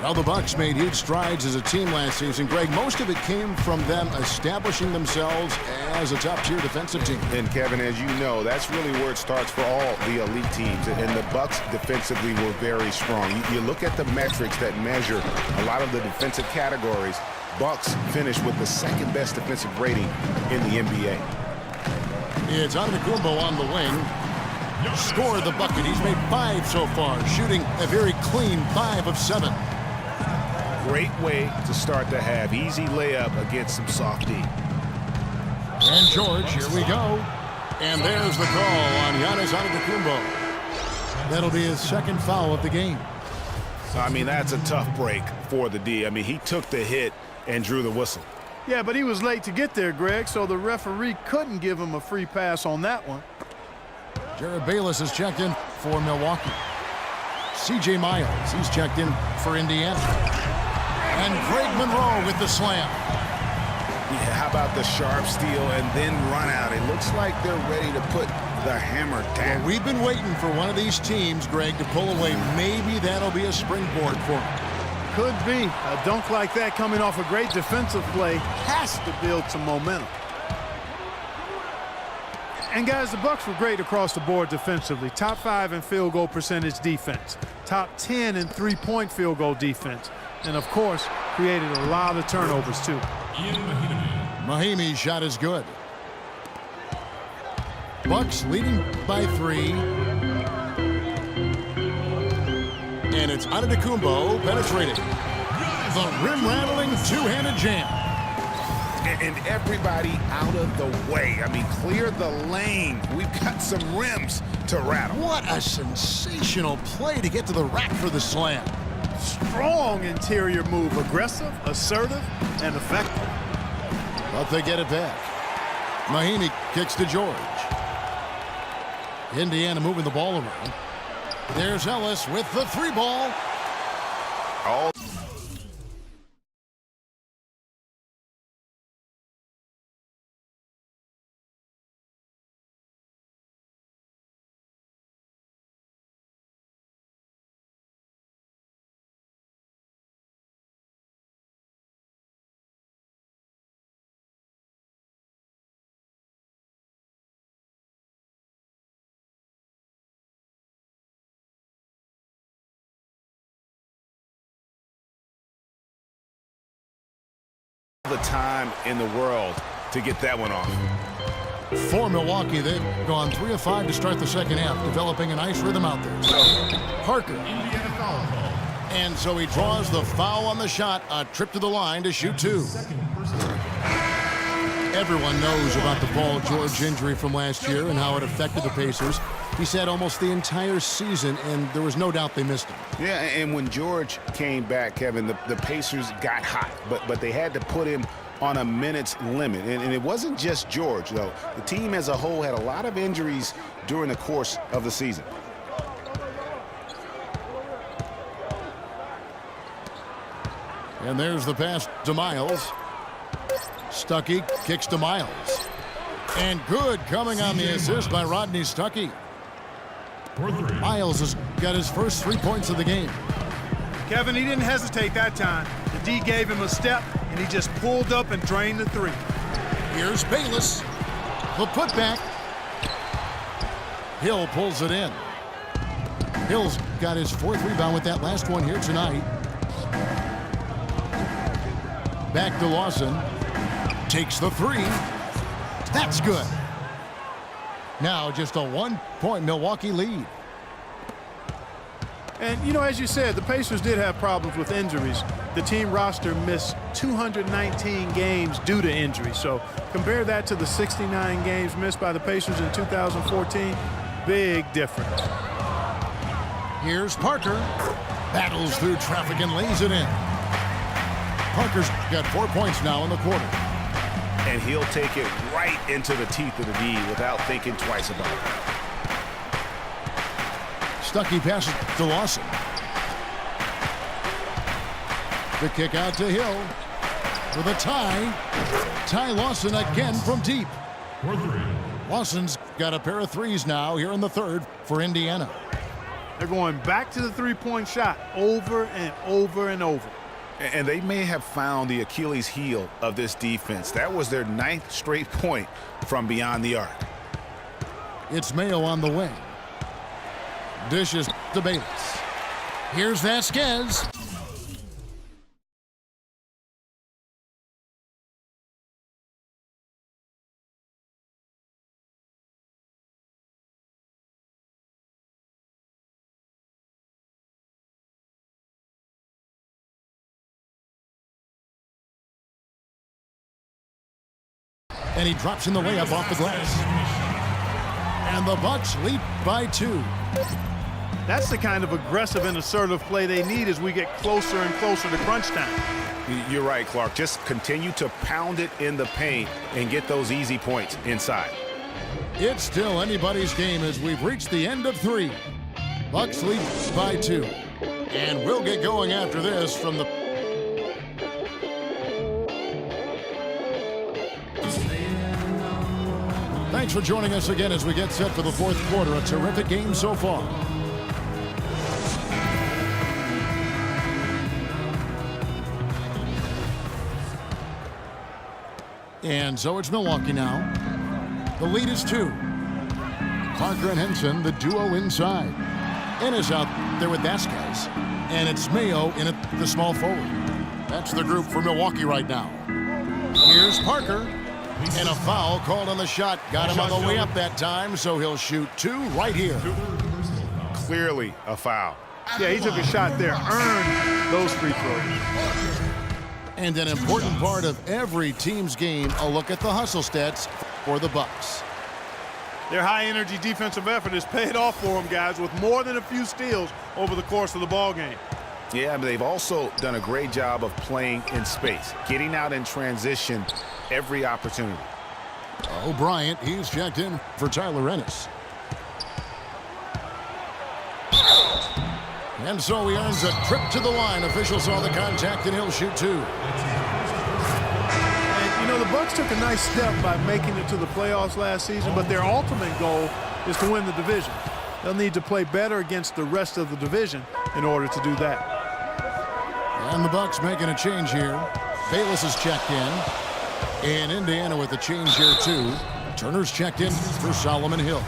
Well, the Bucks made huge strides as a team last season. Greg, most of it came from them establishing themselves as a top-tier defensive team. And, Kevin, as you know, that's really where it starts for all the elite teams. And the Bucks defensively were very strong. You look at the metrics that measure a lot of the defensive categories. Bucks finished with the second-best defensive rating in the NBA. It's Antetokounmpo on the wing. Scored the bucket. He's made 5 so far, shooting a very clean 5 of 7. Great way to start the half. Easy layup against some soft D. And George, here we go. And there's the call on Giannis Antetokounmpo. That'll be his second foul of the game. I mean, that's a tough break for the D. I mean, he took the hit and drew the whistle. Yeah, but he was late to get there, Greg, so the referee couldn't give him a free pass on that one. Jared Bayless is checked in for Milwaukee. C.J. Miles, he's checked in for Indiana. And Greg Monroe with the slam. Yeah, how about the sharp steal and then run out? It looks like they're ready to put the hammer down. Well, we've been waiting for one of these teams, Greg, to pull away. Maybe that'll be a springboard for them. Could be. A dunk like that coming off a great defensive play has to build some momentum. And, guys, the Bucks were great across the board defensively. Top 5 in field goal percentage defense. Top 10 in three-point field goal defense. And, of course, created a lot of turnovers, too. Mahimi's shot is good. Bucks leading by 3. And it's Antetokounmpo penetrating. The rim-rattling two-handed jam. And everybody out of the way. I mean, clear the lane. We've got some rims to rattle. What a sensational play to get to the rack for the slam. Strong interior move. Aggressive, assertive, and effective. But they get it back. Mahimi kicks to George. Indiana moving the ball around. There's Ellis with the 3-ball. All the time in the world to get that one off. For Milwaukee, they've gone 3 of 5 to start the second half, developing a nice rhythm out there. Parker. And so he draws the foul on the shot, a trip to the line to shoot 2. Everyone knows about the Paul George injury from last year and how it affected the Pacers. He said almost the entire season, and there was no doubt they missed him. Yeah, and when George came back, Kevin, the Pacers got hot, but they had to put him on a minutes limit. And it wasn't just George, though. The team as a whole had a lot of injuries during the course of the season. And there's the pass to Miles. Stuckey kicks to Miles. And good coming on the assist by Rodney Stuckey. Miles has got his first 3 points of the game. Kevin, he didn't hesitate that time. The D gave him a step, and he just pulled up and drained the 3. Here's Bayless. The putback. Hill pulls it in. Hill's got his 4th rebound with that last one here tonight. Back to Lawson. Takes the 3. That's good. Now just a 1-point Milwaukee lead. And, you know, as you said, the Pacers did have problems with injuries. The team roster missed 219 games due to injury. So compare that to the 69 games missed by the Pacers in 2014. Big difference. Here's Parker. Battles through traffic and lays it in. Parker's got 4 points now in the quarter. And he'll take it right into the teeth of the D without thinking twice about it. Stuckey passes to Lawson. The kick out to Hill. For the tie. Ty Lawson again from deep. Lawson's got a pair of 3s now here in the 3rd for Indiana. They're going back to the three-point shot over and over and over. And they may have found the Achilles heel of this defense. That was their 9th straight point from beyond the arc. It's Mayo on the wing. Dishes to Bayless. Here's Vasquez. And he drops in the layup off the glass. And the Bucks lead by 2. That's the kind of aggressive and assertive play they need as we get closer and closer to crunch time. You're right, Clark. Just continue to pound it in the paint and get those easy points inside. It's still anybody's game as we've reached the end of 3. Bucks lead by 2. And we'll get going after this from the... Thanks for joining us again as we get set for the 4th quarter. A terrific game so far. And so it's Milwaukee now. The lead is 2. Parker and Henson, the duo inside. Ennis out there with Vasquez. And it's Mayo in at the small forward. That's the group for Milwaukee right now. Here's Parker. And a foul called on the shot. Got him on the way up that time, so he'll shoot 2 right here. Clearly a foul. Yeah, he took a shot there. Earned those free throws. And an important part of every team's game, a look at the hustle stats for the Bucks. Their high-energy defensive effort has paid off for them, guys, with more than a few steals over the course of the ball game. Yeah, but they've also done a great job of playing in space, getting out in transition every opportunity. Bryant, he's checked in for Tyler Ennis. And so he earns a trip to the line. Officials saw the contact, and he'll shoot 2. And, you know, the Bucks took a nice step by making it to the playoffs last season, but their ultimate goal is to win the division. They'll need to play better against the rest of the division in order to do that. And the Bucks making a change here. Bayless is checked in. And Indiana with a change here, too. Turner's checked in for Solomon Hill.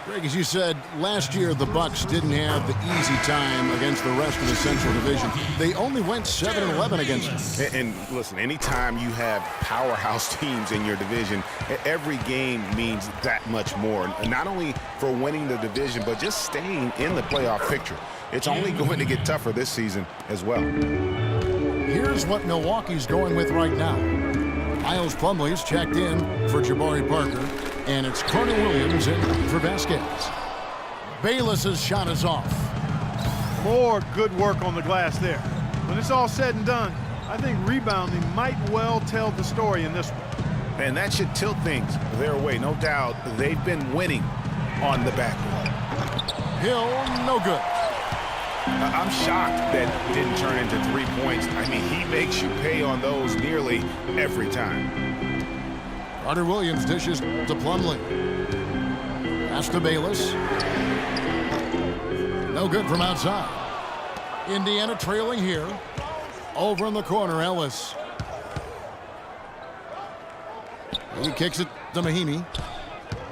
Greg, as you said, last year the Bucks didn't have the easy time against the rest of the Central Division. They only went 7-11 against them. And listen, anytime you have powerhouse teams in your division, every game means that much more. Not only for winning the division, but just staying in the playoff picture. It's only going to get tougher this season as well. Here's what Milwaukee's going with right now. Miles Plumlee's checked in for Jabari Parker. And it's Carter Williams in for Vasquez. Bayless's shot is off. More good work on the glass there. When it's all said and done, I think rebounding might well tell the story in this one. And that should tilt things their way. No doubt they've been winning on the backboard. Hill, no good. I'm shocked that didn't turn into 3 points. I mean, he makes you pay on those nearly every time. Carter Williams dishes to Plumlee. Pass to Bayless. No good from outside. Indiana trailing here. Over in the corner, Ellis. He kicks it to Mahimi.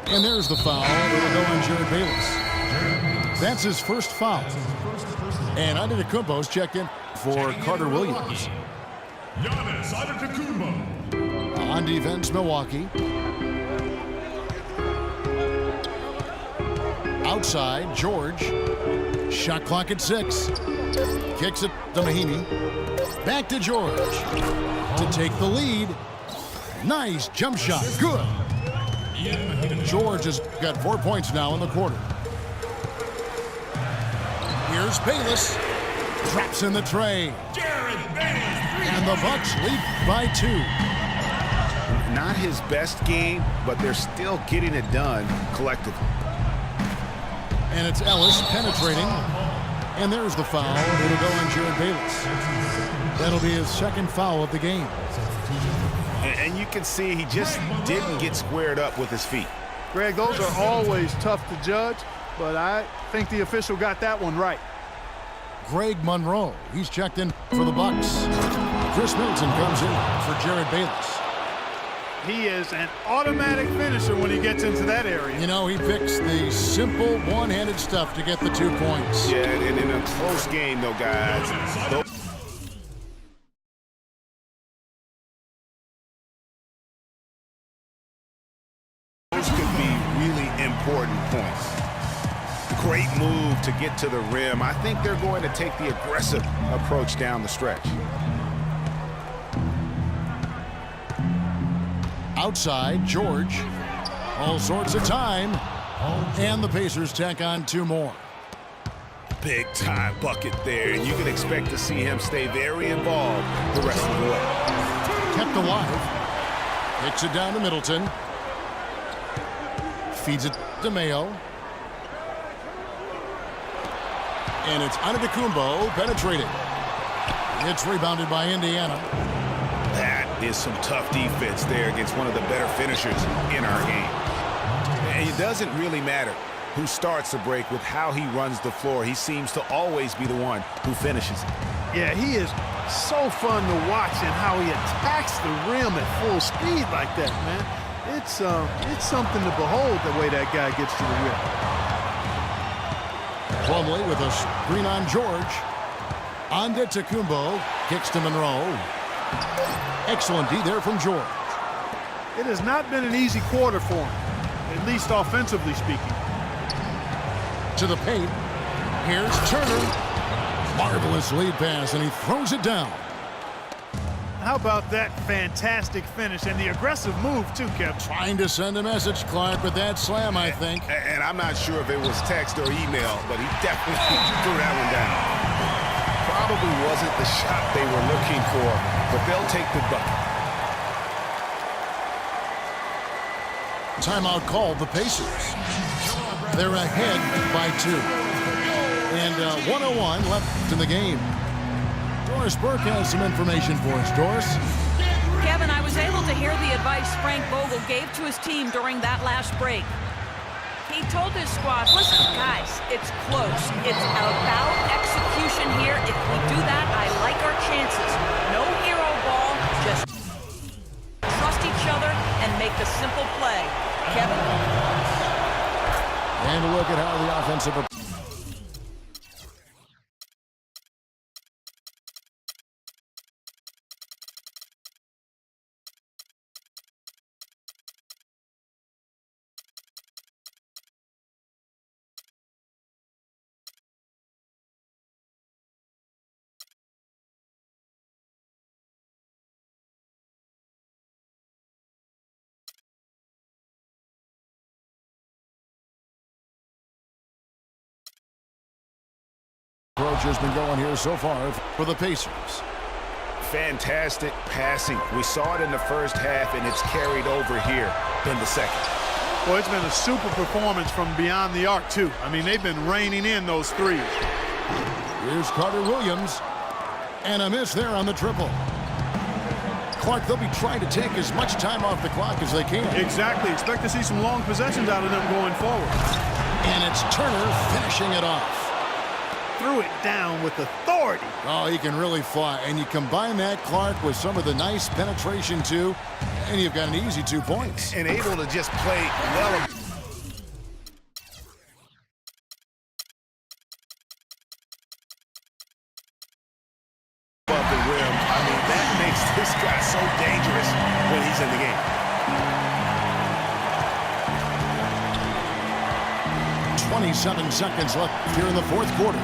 And there's the foul. It'll go on Jared Bayless. That's his first foul. And Antetokounmpo's checked in for Carter Williams. Giannis Antetokounmpo. On defense, Milwaukee. Outside, George. Shot clock at 6. Kicks it to Mahimi. Back to George to take the lead. Nice jump shot. Good. George has got 4 points now in the quarter. Here's Bayless. Drops in the tray. And the Bucks lead by 2. Not his best game, but they're still getting it done collectively. And it's Ellis penetrating. And there's the foul. It'll go on Jared Bayless. That'll be his second foul of the game. And you can see he just didn't get squared up with his feet. Greg, those are always tough to judge. but I think the official got that one right. Greg Monroe, he's checked in for the Bucks. Chris Middleton comes in for Jared Bayless. He is an automatic finisher when he gets into that area. You know, he picks the simple one-handed stuff to get the 2 points. Yeah, and in a close game, though, guys, those could be really important points. Great move to get to the rim. I think they're going to take the aggressive approach down the stretch. Outside, George. All sorts of time. And the Pacers tack on 2 more. Big time bucket there, and you can expect to see him stay very involved the rest of the way. Kept alive. Kicks it down to Middleton. Feeds it to Mayo. And it's Antetokounmpo penetrating. It's rebounded by Indiana. That is some tough defense there against one of the better finishers in our game. And it doesn't really matter who starts the break with how he runs the floor. He seems to always be the one who finishes. Yeah, he is so fun to watch and how he attacks the rim at full speed like that, man. It's something to behold the way that guy gets to the rim. Plumlee with a screen on George. Antetokounmpo kicks to Monroe. Excellent D there from George. It has not been an easy quarter for him, at least offensively speaking. To the paint. Here's Turner. Marvelous lead pass, and he throws it down. How about that fantastic finish and the aggressive move, too, Kev? Trying to send a message, Clark, with that slam, I think. And I'm not sure if it was text or email, but he definitely threw that one down. Probably wasn't the shot they were looking for, but they'll take the bucket. Timeout called the Pacers. They're ahead by 2. And 1:01 left in the game. Doris Burke has some information for us. Doris? Kevin, I was able to hear the advice Frank Vogel gave to his team during that last break. He told his squad, listen, guys, it's close. It's about execution here. If we do that, I like our chances. No hero ball, just trust each other and make the simple play. Kevin? And look at how the offensive... approach has been going here so far for the Pacers. Fantastic passing. We saw it in the first half, and it's carried over here in the second. Well, it's been a super performance from beyond the arc, too. I mean, they've been raining in those threes. Here's Carter Williams. And a miss there on the triple. Clark, they'll be trying to take as much time off the clock as they can. Exactly. Expect to see some long possessions out of them going forward. And it's Turner finishing it off. Threw it down with authority. Oh, he can really fly. And you combine that, Clark, with some of the nice penetration, too, and you've got an easy 2 points. And able to just play well. Above the rim. I mean, that makes this guy so dangerous when he's in the game. 27 seconds left here in the fourth quarter.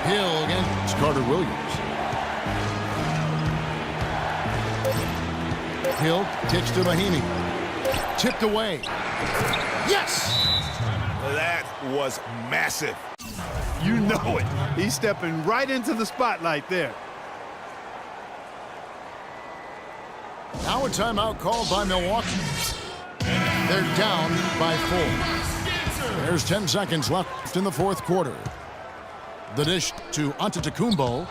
Hill against Carter Williams. Hill kicks to Mahimi. Tipped away. Yes! That was massive. You know it. He's stepping right into the spotlight there. Now a timeout called by Milwaukee. They're down by 4. There's 10 seconds left in the fourth quarter. The dish to Antetokounmpo.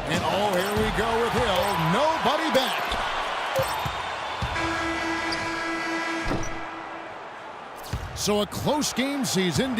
And oh, here we go with Hill. Nobody back. So a close game sees Indy.